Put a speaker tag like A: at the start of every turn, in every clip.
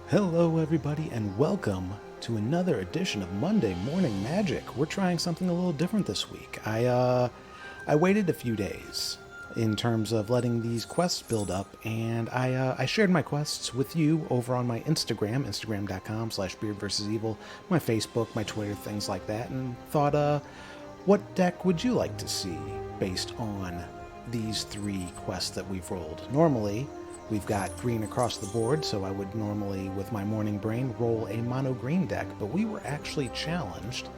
A: Hello everybody and welcome to another edition of Monday Morning Magic. We're trying something a little different this week. I waited a few days in terms of letting these quests build up, and I shared my quests with you over on my Instagram, instagram.com/beardversusevil, my Facebook, my Twitter, things like that, and thought, what deck would you like to see based on these three quests that we've rolled? Normally, we've got green across the board, so I would normally, with my morning brain, roll a mono green deck, but we were actually challenged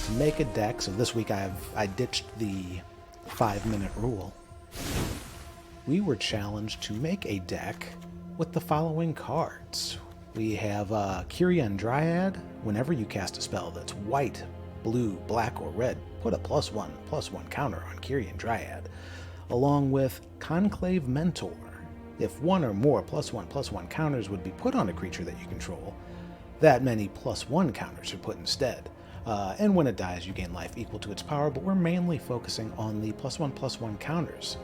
A: to make a deck. So this week I ditched the 5-minute rule. We were challenged to make a deck with the following cards. We have Quirion Dryad. Whenever you cast a spell that's white, blue, black, or red, put a +1/+1 counter on Quirion Dryad, along with Conclave Mentor. If one or more +1/+1 counters would be put on a creature that you control, that many +1 counters are put instead. And when it dies, you gain life equal to its power, but we're mainly focusing on the +1/+1 counters.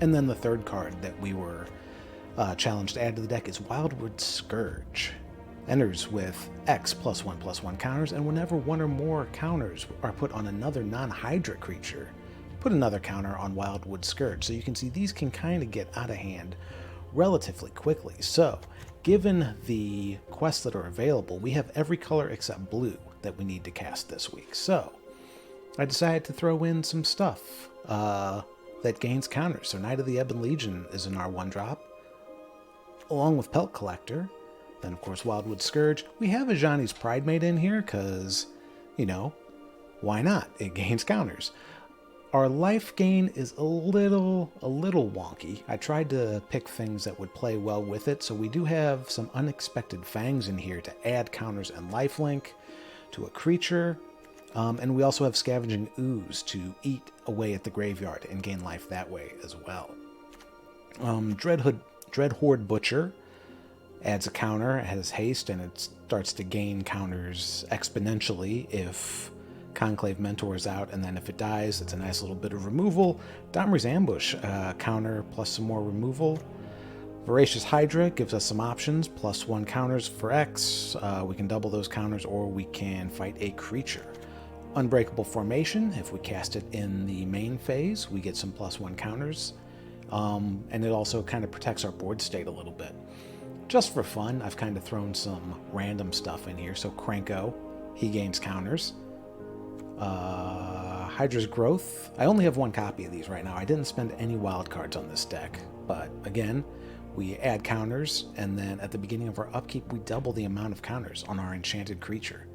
A: And then the third card that we were challenged to add to the deck is Wildwood Scourge. Enters with X +1/+1 counters, and whenever one or more counters are put on another non-Hydra creature, put another counter on Wildwood Scourge. So you can see these can kind of get out of hand relatively quickly. So, given the quests that are available, we have every color except blue that we need to cast this week. So, I decided to throw in some stuff that gains counters. So Knight of the Ebon Legion is in our 1-drop, along with Pelt Collector. Then, of course, Wildwood Scourge. We have Ajani's Pridemate in here because, you know, why not? It gains counters. Our life gain is a little wonky. I tried to pick things that would play well with it, so we do have some Unexpected Fangs in here to add counters and lifelink to a creature. And we also have Scavenging Ooze to eat away at the graveyard and gain life that way as well. Dreadhorde Butcher adds a counter, has haste, and it starts to gain counters exponentially if Conclave Mentor is out, and then if it dies, it's a nice little bit of removal. Domri's Ambush, counter plus some more removal. Voracious Hydra gives us some options, +1 counters for X. We can double those counters, or we can fight a creature. Unbreakable Formation, if we cast it in the main phase, we get some +1 counters. And it also kind of protects our board state a little bit. Just for fun, I've kind of thrown some random stuff in here. So Krenko, he gains counters. Hydra's Growth. I only have one copy of these right now. I didn't spend any wild cards on this deck, but again, we add counters, and then at the beginning of our upkeep, we double the amount of counters on our enchanted creature.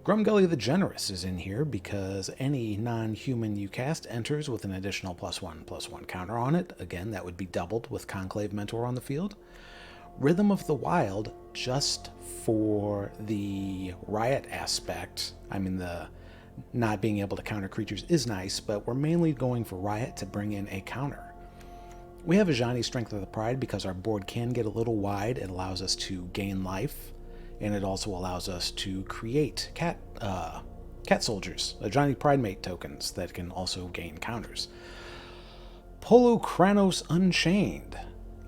A: Grumgully the Generous is in here because any non-human you cast enters with an additional +1/+1 counter on it. Again, that would be doubled with Conclave Mentor on the field. Rhythm of the Wild, just for the riot aspect. I mean, the not being able to counter creatures is nice, but we're mainly going for riot to bring in a counter. We have Ajani's Strength of the Pride because our board can get a little wide. It allows us to gain life, and it also allows us to create cat soldiers, Ajani Pridemate tokens that can also gain counters. Polukranos Unchained,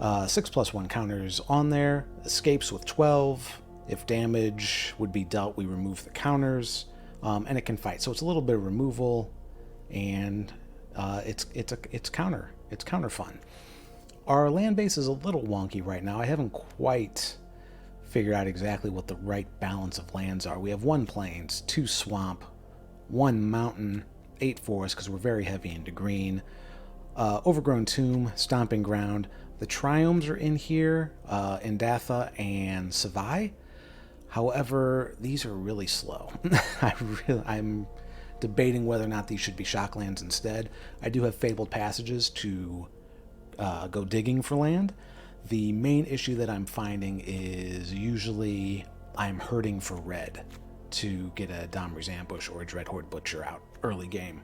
A: 6+1 counters on there, escapes with 12. If damage would be dealt, we remove the counters. And it can fight, so it's a little bit of removal, and it's counter fun. Our land base is a little wonky right now. I haven't quite figured out exactly what the right balance of lands are. We have 1 plains, 2 swamp, 1 mountain, 8 forest because we're very heavy into green. Overgrown tomb, stomping ground. The triomes are in here, Indatha and Savai. However, these are really slow. I'm debating whether or not these should be shocklands instead. I do have Fabled Passages to go digging for land. The main issue that I'm finding is usually I'm hurting for red to get a Domri's Ambush or a Dreadhorde Butcher out early game.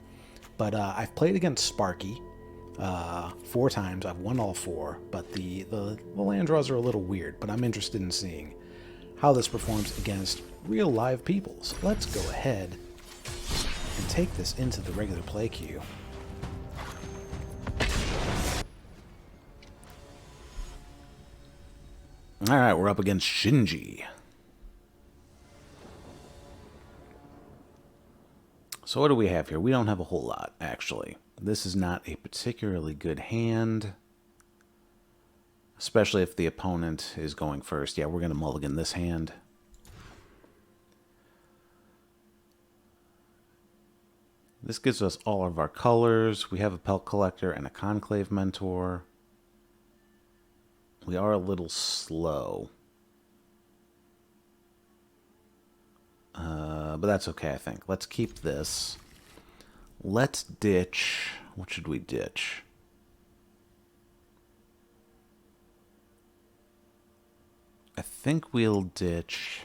A: But I've played against Sparky 4 times. I've won all 4, but the land draws are a little weird, but I'm interested in seeing how this performs against real live peoples. Let's go ahead and take this into the regular play queue. Alright, we're up against Shinji. So what do we have here? We don't have a whole lot, actually. This is not a particularly good hand. Especially if the opponent is going first. Yeah, we're going to mulligan this hand. This gives us all of our colors. We have a Pelt Collector and a Conclave Mentor. We are a little slow. But that's okay, I think. Let's keep this. Let's ditch... What should we ditch? I think we'll ditch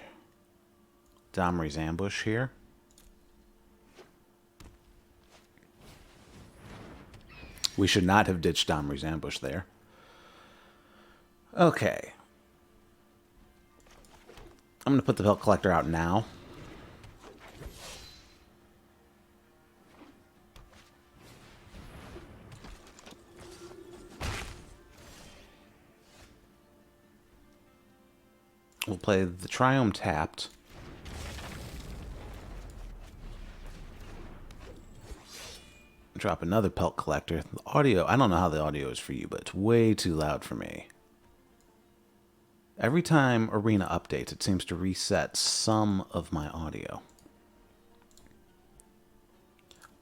A: Domri's Ambush here. We should not have ditched Domri's Ambush there. Okay. I'm going to put the Pelt Collector out now. We'll play the Triome tapped. Drop another Pelt Collector. The audio, I don't know how the audio is for you, but it's way too loud for me. Every time Arena updates, it seems to reset some of my audio.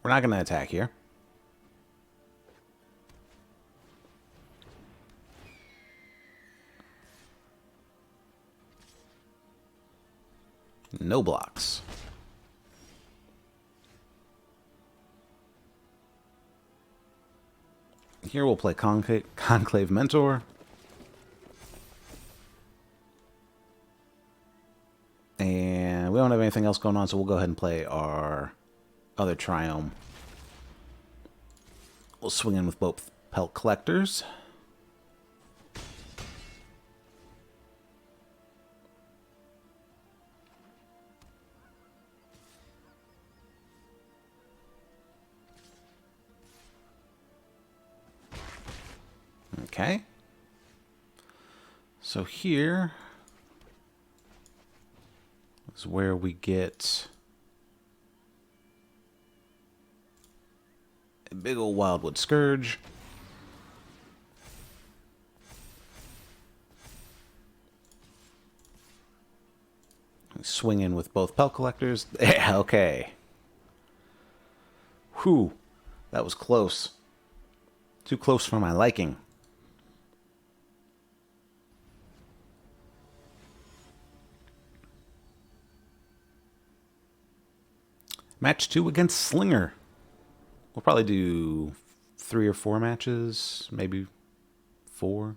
A: We're not going to attack here. No blocks. Here we'll play Conclave Mentor. And we don't have anything else going on, so we'll go ahead and play our other Triome. We'll swing in with both Pelt Collectors. Okay. So here is where we get a big old Wildwood Scourge. We swing in with both Pelt Collectors. Yeah, okay. Whew. That was close. Too close for my liking. Match 2 against Slinger. We'll probably do 3 or 4 matches, maybe 4.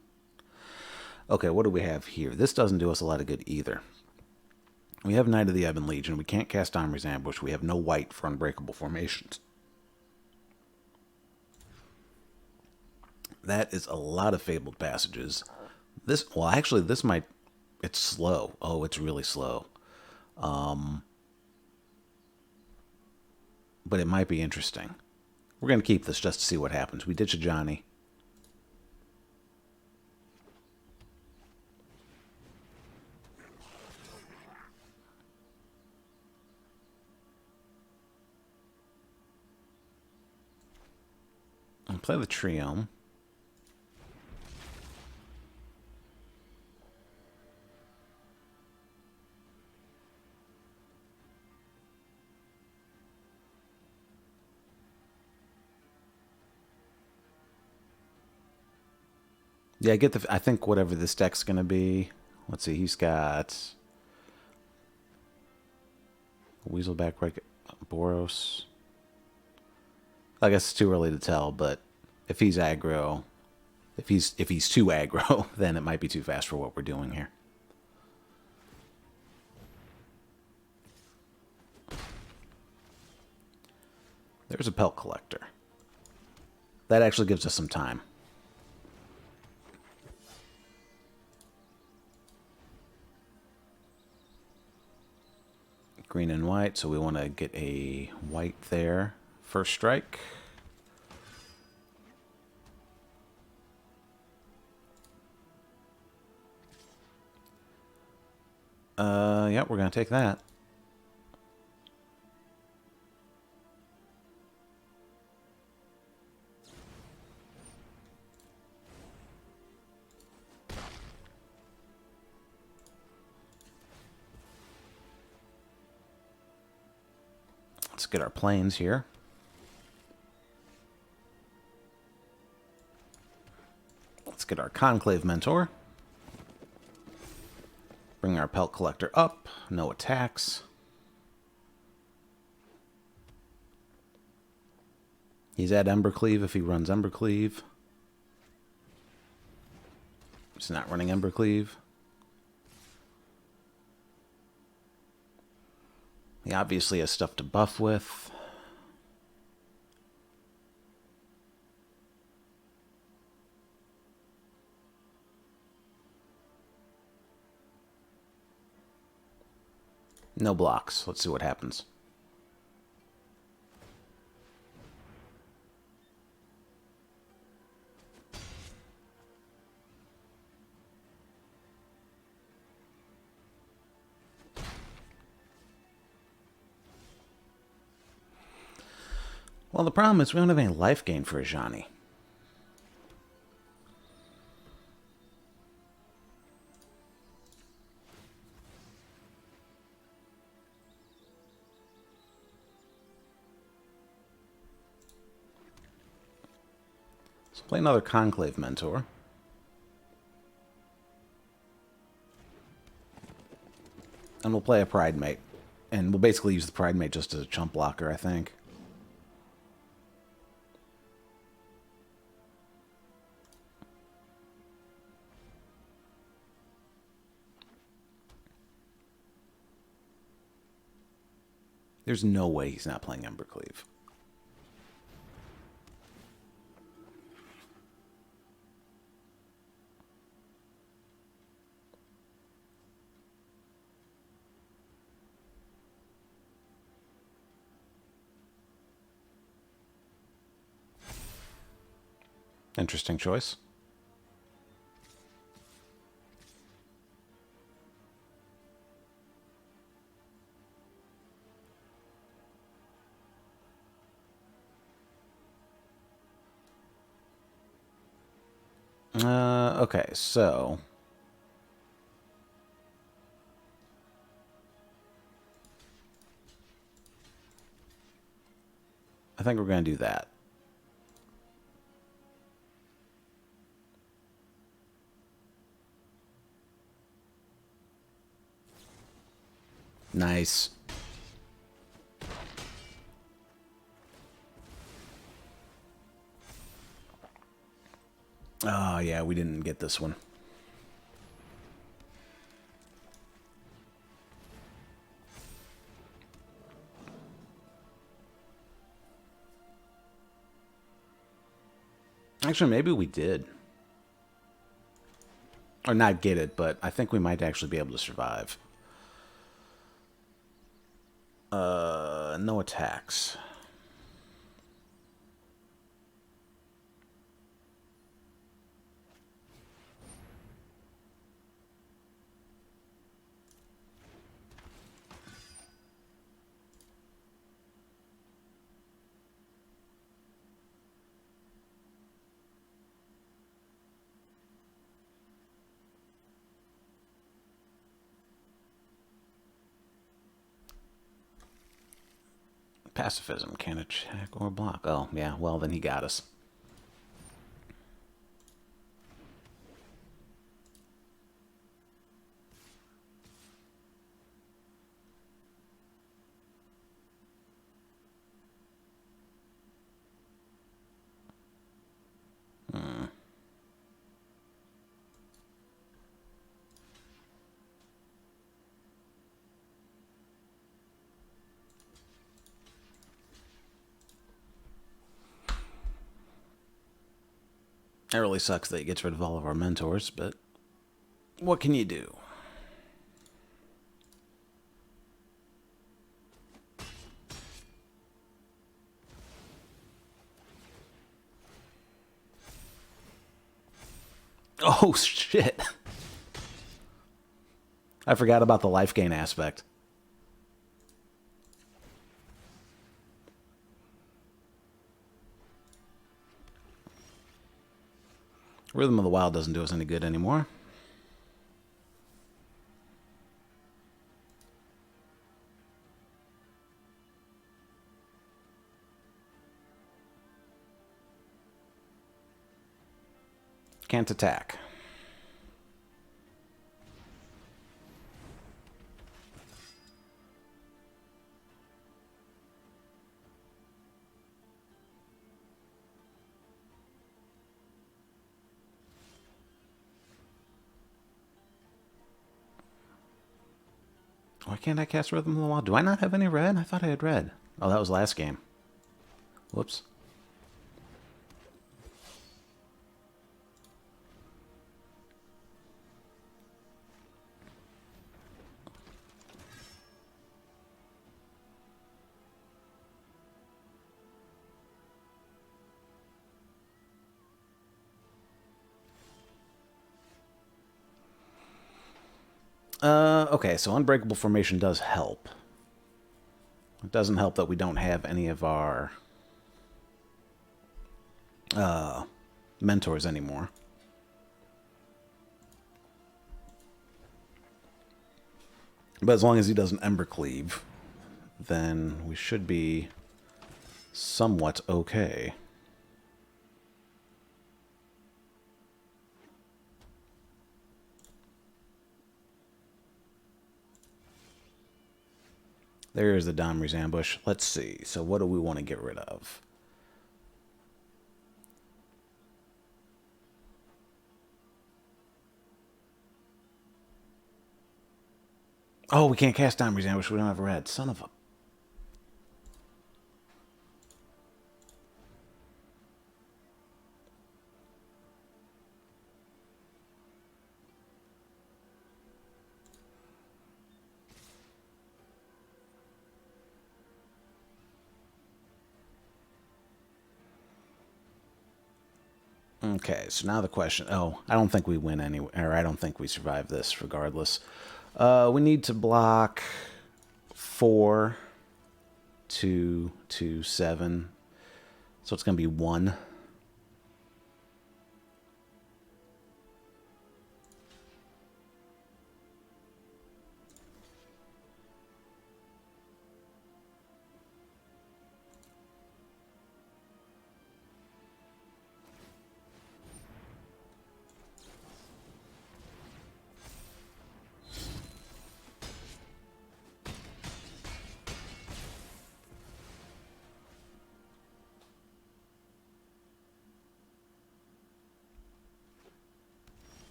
A: Okay, what do we have here? This doesn't do us a lot of good either. We have Knight of the Ebon Legion. We can't cast Domri's Ambush. We have no white for Unbreakable Formations. That is a lot of Fabled Passages. This, well, actually, this might... It's slow. Oh, it's really slow. But it might be interesting. We're going to keep this just to see what happens. We ditch Ajani. And play the Triome. Yeah, I think whatever this deck's going to be. Let's see, he's got Weaselback, Boros. I guess it's too early to tell, but if he's aggro, if he's too aggro, then it might be too fast for what we're doing here. There's a Pelt Collector. That actually gives us some time. Green and white, so we want to get a white there. First strike. Yep, we're going to take that. Let's get our planes here. Let's get our Conclave Mentor. Bring our Pelt Collector up. No attacks. He's at Embercleave if he runs Embercleave. He's not running Embercleave. He obviously has stuff to buff with. No blocks. Let's see what happens. Well, the problem is we don't have any life gain for Ajani. So play another Conclave Mentor. And we'll play a Pridemate. And we'll basically use the Pridemate just as a chump blocker, I think. There's no way he's not playing Embercleave. Interesting choice. Okay, so I think we're going to do that. Nice. Oh, yeah, we didn't get this one. Actually, maybe we did. Or not get it, but I think we might actually be able to survive. No attacks. Pacifism, can't attack or block. Oh, yeah, well, then he got us. It really sucks that he gets rid of all of our mentors, but what can you do? Oh, shit. I forgot about the life gain aspect. Rhythm of the Wild doesn't do us any good anymore. Can't attack. Why can't I cast Rhythm of the Wild? Do I not have any red? I thought I had red. Oh, that was last game. Whoops. Okay, so Unbreakable Formation does help. It doesn't help that we don't have any of our mentors anymore. But as long as he doesn't Embercleave, then we should be somewhat okay. There's the Domri's ambush. Let's see. So what do we want to get rid of? Oh, we can't cast Domri's ambush. We don't have red. Son of a... Okay, so now the question... Oh, I don't think we win anyway. Or I don't think we survive this regardless. We need to block 4, 2, 2, 7. So it's going to be 1.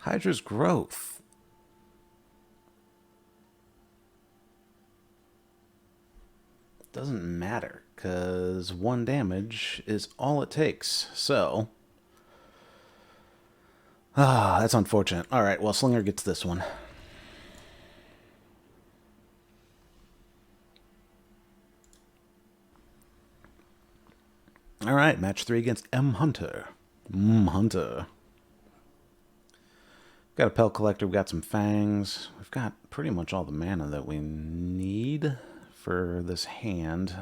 A: Hydra's growth. Doesn't matter, because 1 damage is all it takes. So... that's unfortunate. Alright, well, Slinger gets this one. Alright, match 3 against M. Hunter. Hunter. Got a Pelt Collector, we've got some Fangs. We've got pretty much all the mana that we need for this hand.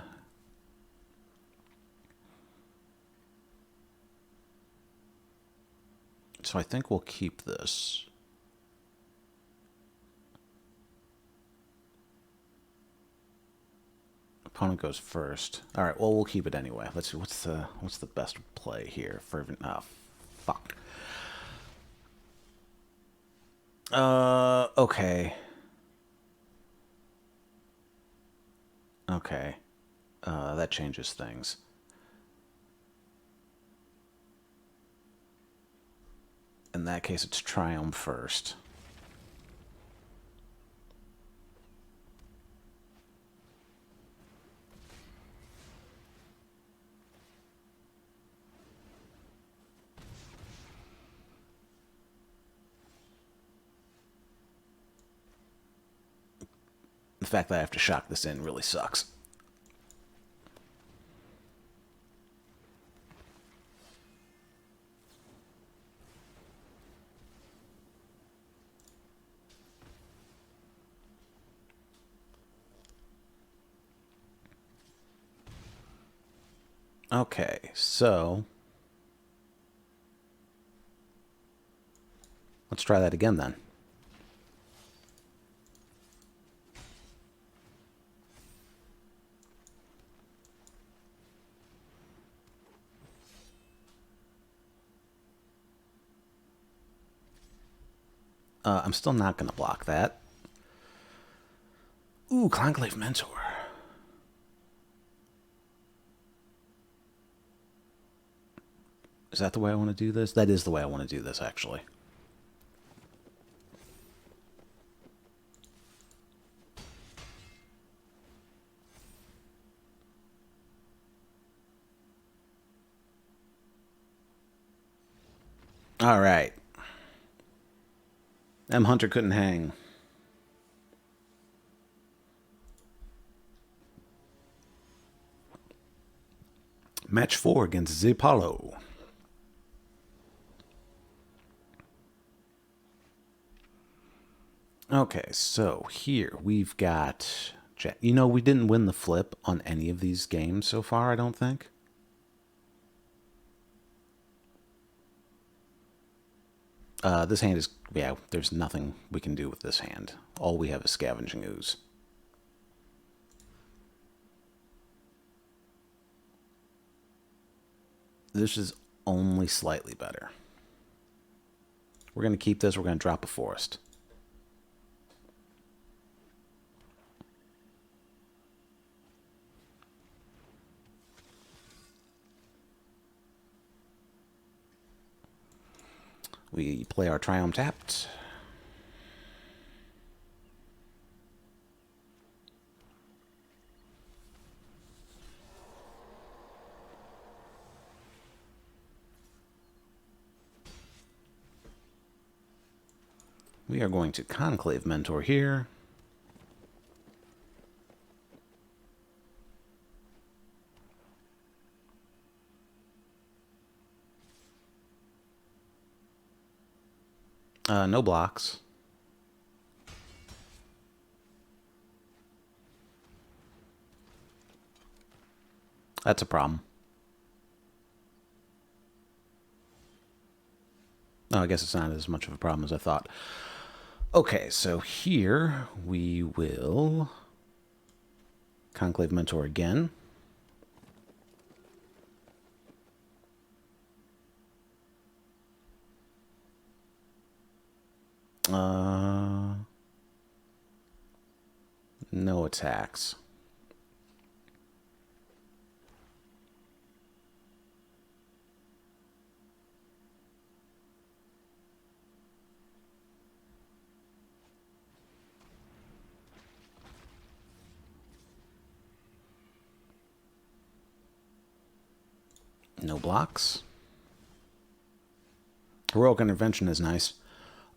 A: So I think we'll keep this. Opponent goes first. Alright, well, we'll keep it anyway. Let's see, what's the best play here? Fervent... Oh, fuck. Okay. Okay. That changes things. In that case, it's Triome first. The fact that I have to shock this in really sucks. Okay, so let's try that again then. I'm still not going to block that. Ooh, Conclave Mentor. Is that the way I want to do this? That is the way I want to do this, actually. All right. M. Hunter couldn't hang. Match 4 against Zipalo. Okay, so here we've got... You know, we didn't win the flip on any of these games so far, I don't think. This hand is... Yeah, there's nothing we can do with this hand. All we have is Scavenging Ooze. This is only slightly better. We're going to keep this. We're going to drop a forest. We play our Triome tapped. We are going to Conclave Mentor here. No blocks. That's a problem. Oh, I guess it's not as much of a problem as I thought. Okay, so here we will Conclave Mentor again. No attacks. No blocks. Heroic Intervention is nice.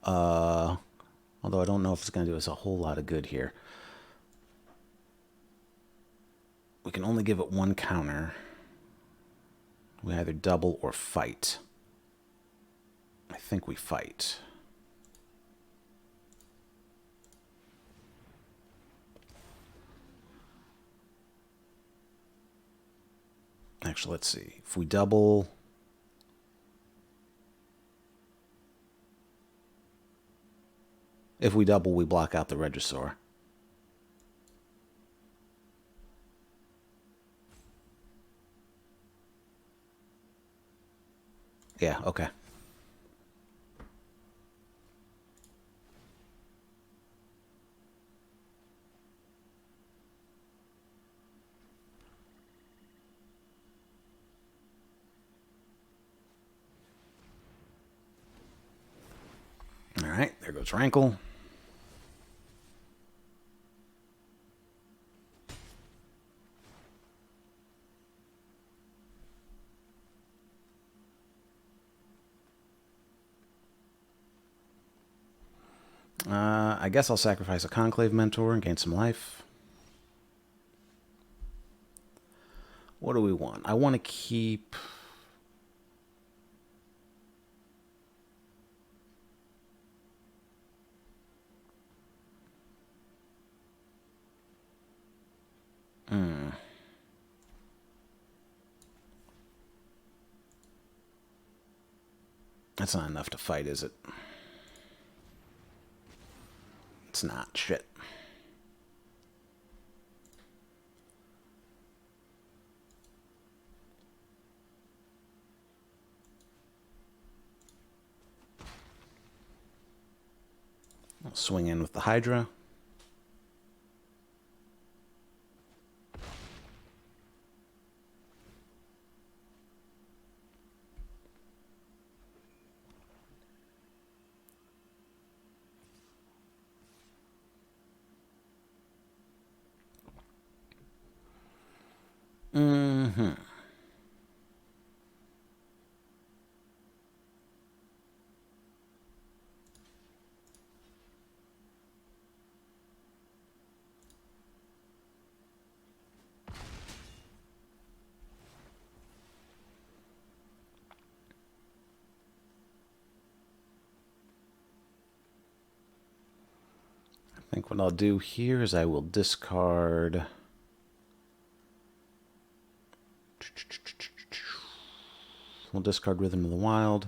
A: Although I don't know if it's going to do us a whole lot of good here. We can only give it one counter. We either double or fight. I think we fight. Actually, let's see. If we double... If we double, we block out the Regisaur. Yeah, okay. All right, there goes Rankle. I guess I'll sacrifice a Conclave Mentor and gain some life. What do we want? I want to keep... That's not enough to fight, is it? It's not. Shit. I'll swing in with the Hydra. Mm-hmm. I think what I'll do here is I will discard... We'll discard Rhythm of the Wild.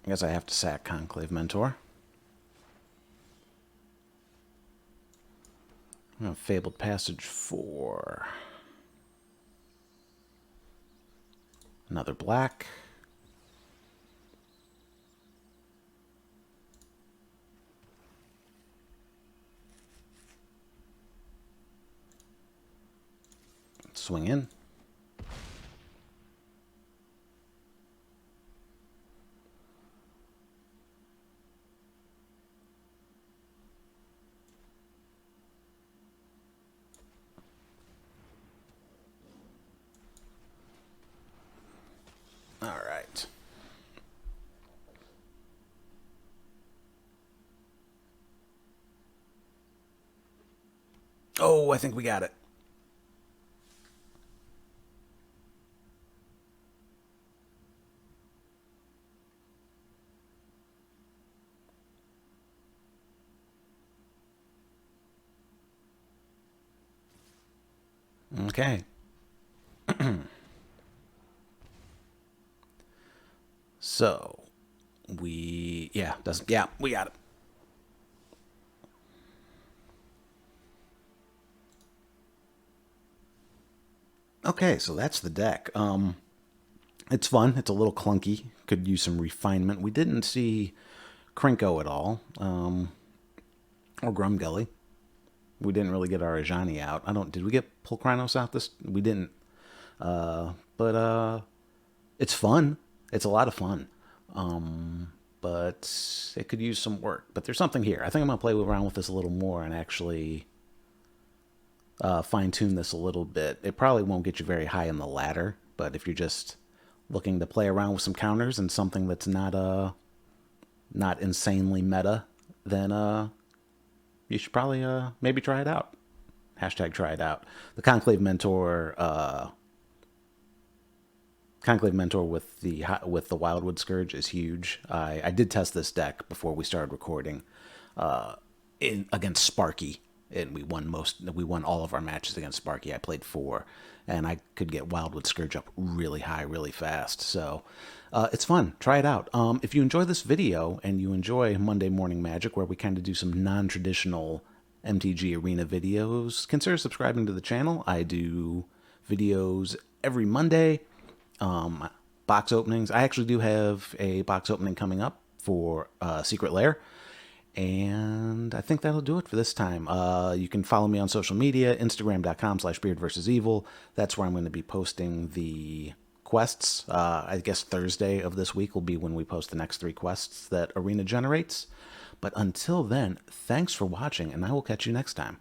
A: I guess I have to sack Conclave Mentor. I'm going to Fabled Passage 4. Another black. Swing in. All right. Oh, I think we got it. Okay. So, we got it. Okay, so that's the deck. It's fun. It's a little clunky. Could use some refinement. We didn't see Krenko at all, or Grumgully. We didn't really get our Ajani out. Did we get Polukranos out this? We didn't. But it's fun. It's a lot of fun. But it could use some work. But there's something here. I think I'm going to play around with this a little more and actually fine-tune this a little bit. It probably won't get you very high in the ladder, but if you're just looking to play around with some counters and something that's not insanely meta, then you should probably maybe try it out. Hashtag try it out. The Conclave Mentor with the Wildwood Scourge is huge. I did test this deck before we started recording against Sparky, and we won all of our matches against Sparky. I played 4, and I could get Wildwood Scourge up really high, really fast. So it's fun. Try it out. If you enjoy this video and you enjoy Monday Morning Magic, where we kind of do some non-traditional MTG Arena videos, consider subscribing to the channel. I do videos every Monday. Box openings. I actually do have a box opening coming up for Secret Lair. And I think that'll do it for this time. You can follow me on social media, Instagram.com/BeardVersusEvil. That's where I'm going to be posting the quests. I guess Thursday of this week will be when we post the next 3 quests that Arena generates. But until then, thanks for watching, and I will catch you next time.